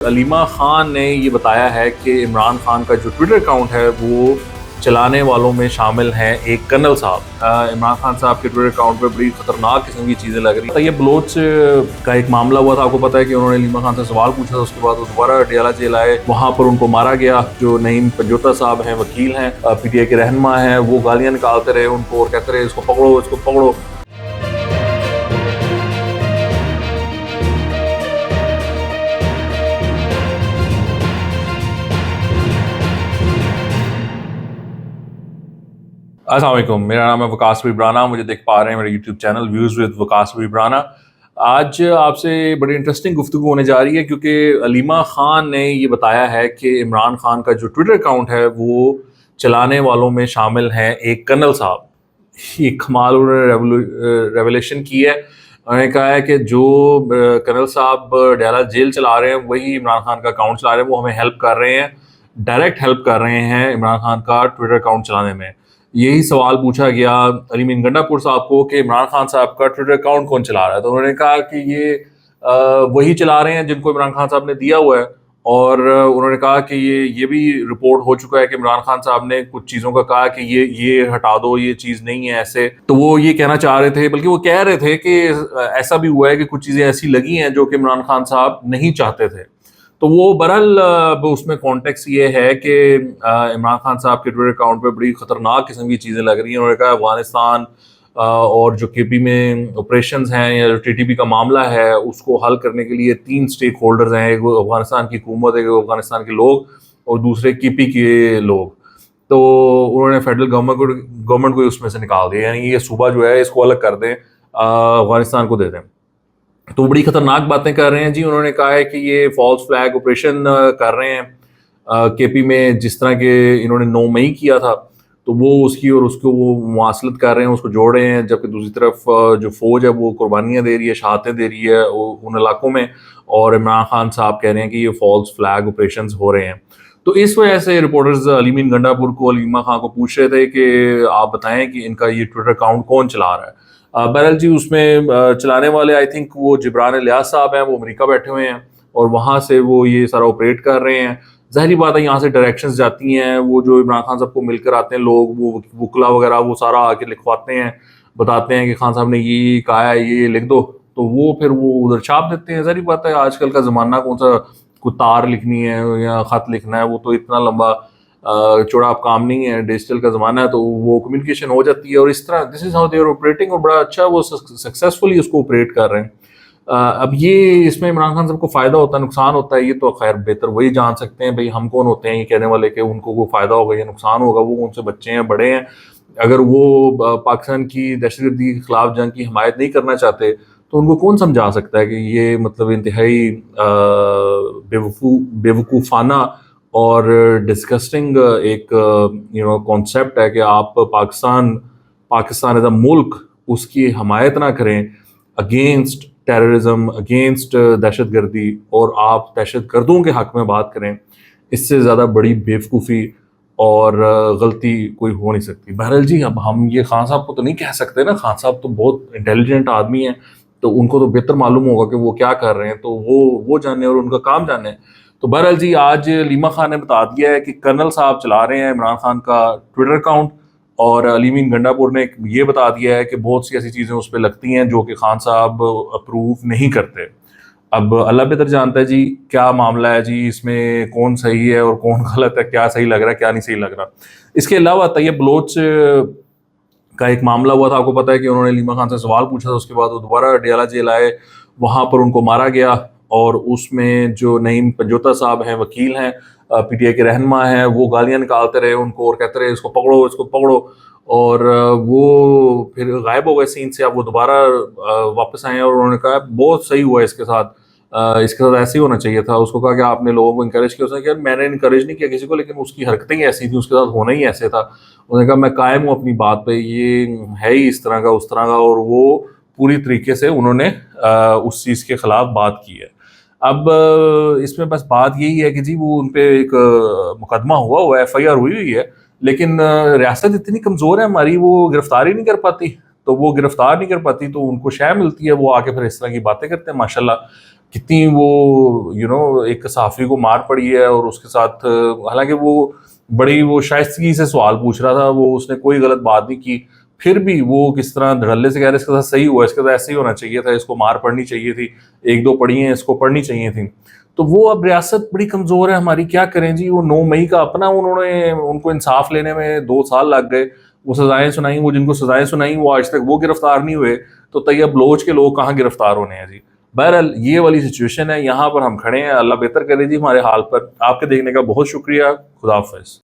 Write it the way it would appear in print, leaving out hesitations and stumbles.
अलीमा खान ने ये बताया है कि इमरान खान का जो ट्विटर अकाउंट है वो चलाने वालों में शामिल हैं एक कर्नल साहब। इमरान खान साहब के ट्विटर अकाउंट पे बड़ी खतरनाक किस्म की चीज़ें लग रही हैं। ये बलोच का एक मामला हुआ था, आपको पता है कि उन्होंने अलीमा खान से सवाल पूछा था, उसके बाद वो दोबारा डयाला जेल आए, वहाँ पर उनको मारा गया। जो नईम पंजोता साहब हैं, वकील हैं, पीटीआई के रहनुमा हैं, वो गालियाँ निकालते रहे उनको और कहते रहे इसको पकड़ो, इसको पकड़ो। अस्सलाम वालेकुम, मेरा नाम है वकास विब्राना। मुझे देख पा रहे हैं मेरे YouTube channel views with Waqas Vibrana. आज आपसे बड़ी इंटरेस्टिंग गुफ्तगू होने जा रही है क्योंकि अलीमा खान ने ये बताया है कि इमरान खान का जो ट्विटर अकाउंट है वो चलाने वालों में शामिल हैं एक कर्नल साहब। ये कमाल उन्होंने रेवलेशन की है। उन्होंने कहा है कि जो कर्नल साहब डयाला जेल चला रहे हैं वही इमरान खान का अकाउंट चला रहे हैं, वो हमें हेल्प कर रहे हैं, डायरेक्ट हेल्प कर रहे हैं इमरान खान का ट्विटर अकाउंट चलाने में। यही सवाल पूछा गया अलीमीन गंडापुर साहब को कि इमरान खान साहब का ट्विटर अकाउंट कौन चला रहा है, तो उन्होंने कहा कि ये वही चला रहे हैं जिनको इमरान खान साहब ने दिया हुआ है। और उन्होंने कहा कि ये भी रिपोर्ट हो चुका है कि इमरान खान साहब ने कुछ चीज़ों का कहा कि ये हटा दो, ये चीज़ नहीं है ऐसे। तो वो ये कहना चाह रहे थे, बल्कि वो कह रहे थे कि ऐसा भी हुआ है कि कुछ चीज़ें ऐसी लगी हैं जो कि इमरान खान साहब नहीं चाहते थे। तो वो बहरहाल उसमें कॉन्टेक्स्ट ये है कि इमरान खान साहब के ट्विटर अकाउंट पे बड़ी ख़तरनाक किस्म की चीज़ें लग रही हैं। उन्होंने कहा अफगानिस्तान और जो केपी में ऑपरेशंस हैं या जो टीटीपी का मामला है उसको हल करने के लिए 3 स्टेक होल्डर्स हैं, एक अफगानिस्तान की हुकूमत, एक अफगानिस्तान के लोग और दूसरे केपी के लोग। तो उन्होंने फेडरल गवर्नमेंट को उसमें से निकाल दिया, यानी ये सूबा जो है इसको अलग कर दें, अफगानिस्तान को दे दें। तो बड़ी खतरनाक बातें कर रहे हैं जी। उन्होंने कहा है कि ये फॉल्स फ्लैग ऑपरेशन कर रहे हैं केपी में, जिस तरह के इन्होंने 9 मई किया था, तो वो उसकी और उसको वो मुवासलत कर रहे हैं, उसको जोड़ रहे हैं। जबकि दूसरी तरफ जो फौज है वो कुर्बानियाँ दे रही है, शहादतें दे रही है उन इलाकों में, और इमरान खान साहब कह रहे हैं कि ये फॉल्स फ्लैग ऑपरेशन हो रहे हैं। तो इस वजह से रिपोर्टर्स अलीमीन गंडापुर को, अलीमा खान को पूछ रहे थे कि आप बताएं कि इनका ये ट्विटर अकाउंट कौन चला रहा है। बहरहाल जी, उसमें चलाने वाले आई थिंक वो जिब्रान इलियास साहब हैं, वो अमेरिका बैठे हुए हैं और वहाँ से वो ये सारा ऑपरेट कर रहे हैं। ज़ाहिरी बात है, यहाँ से डायरेक्शंस जाती हैं, वो जो इमरान खान साहब को मिलकर आते हैं लोग, वो वकला वगैरह, वो सारा आके लिखवाते हैं, बताते हैं कि खान साहब ने ये कहा है, ये लिख दो, तो वो फिर वो उधर छाप देते हैं। ज़ाहिरी बात है, आजकल का ज़माना कौन सा कोई तार लिखनी है या ख़त लिखना है, वो तो इतना लंबा चौड़ा आप काम नहीं है, डिजिटल का ज़माना है, तो वो कम्युनिकेशन हो जाती है। और इस तरह this is how they are operating, और बड़ा अच्छा वो सक्सेसफुली उसको ऑपरेट कर रहे हैं। अब ये इसमें इमरान खान साहब को फ़ायदा होता है, नुकसान होता है, ये तो खैर बेहतर वही जान सकते हैं। भाई हम कौन होते हैं ये कहने वाले कि उनको कोई फ़ायदा होगा या नुकसान होगा, वो उनसे बच्चे हैं, बड़े हैं। अगर वो पाकिस्तान की दहशतगर्दी के खिलाफ जंग की हिमायत नहीं करना चाहते तो उनको कौन समझा सकता है कि ये मतलब इंतहाई बेवकूफ़ाना और डिस्गस्टिंग एक कॉन्सेप्ट है कि आप पाकिस्तान एज अ मुल्क उसकी हमायत ना करें अगेंस्ट टेररिज्म, अगेंस्ट दहशतगर्दी, और आप दहशतगर्दों के हक में बात करें। इससे ज़्यादा बड़ी बेवकूफ़ी और गलती कोई हो नहीं सकती। बहरहाल जी, अब हम ये खान साहब को तो नहीं कह सकते ना, खान साहब तो बहुत इंटेलिजेंट आदमी हैं, तो उनको तो बेहतर मालूम होगा कि वो क्या कर रहे हैं, तो वो जाने और उनका काम जाने। तो बहरहाल जी, आज लीमा खान ने बता दिया है कि कर्नल साहब चला रहे हैं इमरान खान का ट्विटर अकाउंट, और अलीमीन गंडापुर ने ये बता दिया है कि बहुत सी ऐसी चीज़ें उस पर लगती हैं जो कि खान साहब अप्रूव नहीं करते। अब अल्लाह बेहतर जानता है जी क्या मामला है जी, इसमें कौन सही है और कौन गलत है, क्या सही लग रहा है, क्या नहीं सही लग रहा। इसके अलावा तैयब बलोच का एक मामला हुआ था, आपको पता है कि उन्होंने लीमा खान से सवाल पूछा था, उसके बाद वो दोबारा डयाला जेल आए, वहाँ पर उनको मारा गया। और उसमें जो नईम पंजोता साहब हैं, वकील हैं, पीटीआई के रहनुमा हैं, वो गालियाँ निकालते रहे उनको और कहते रहे इसको पकड़ो, इसको पकड़ो। और वो फिर गायब हो गए सीन से। अब वो दोबारा वापस आए और उन्होंने कहा बहुत सही हुआ इसके साथ, इसके साथ ऐसे ही होना चाहिए था। उसको कहा कि आपने लोगों को इंकरेज किया, उसने कहा मैंने इंकरेज नहीं किया किसी को, लेकिन उसकी हरकतें ही ऐसी थी, उसके साथ होना ही ऐसे था। उन्होंने कहा मैं कायम हूँ अपनी बात पे, ये है ही इस तरह का उस तरह का, और वो पूरी तरीके से उन्होंने उस चीज़ के खिलाफ बात की है। अब इसमें बस बात यही है कि जी वो उन पे एक मुकदमा हुआ एफआईआर हुई हुई है, लेकिन रियासत इतनी कमज़ोर है हमारी, वो गिरफ्तार ही नहीं कर पाती। तो वो गिरफ्तार नहीं कर पाती तो उनको शय मिलती है, वो आके फिर इस तरह की बातें करते हैं माशाल्लाह। कितनी वो एक सहाफ़ी को मार पड़ी है और उसके साथ हालाँकि वो बड़ी वो शाइस्तगी से सवाल पूछ रहा था, वो उसने कोई गलत बात नहीं की। फिर भी वो किस तरह धड़ल्ले से कह रहे इसके साथ सही हुआ, इसके साथ ऐसे ही होना चाहिए था, इसको मार पड़नी चाहिए थी, 1-2 पड़ी हैं, इसको पड़नी चाहिए थी। तो वो अब रियासत बड़ी कमज़ोर है हमारी, क्या करें जी? वो 9 मई का अपना उन्होंने उनको इंसाफ़ लेने में 2 साल लग गए। वो सज़ाएँ सुनाई, वो जिनको सज़ाएँ सुनाई वो आज तक वो गिरफ्तार नहीं हुए, तो तैयब लोच के लोग कहाँ गिरफ्तार होने हैं जी। बहरहाल ये वाली सिचुएशन है, यहाँ पर हम खड़े हैं, अल्लाह बेहतर करे जी हमारे हाल पर। आपके देखने का बहुत शुक्रिया, खुदा हाफ़िज़।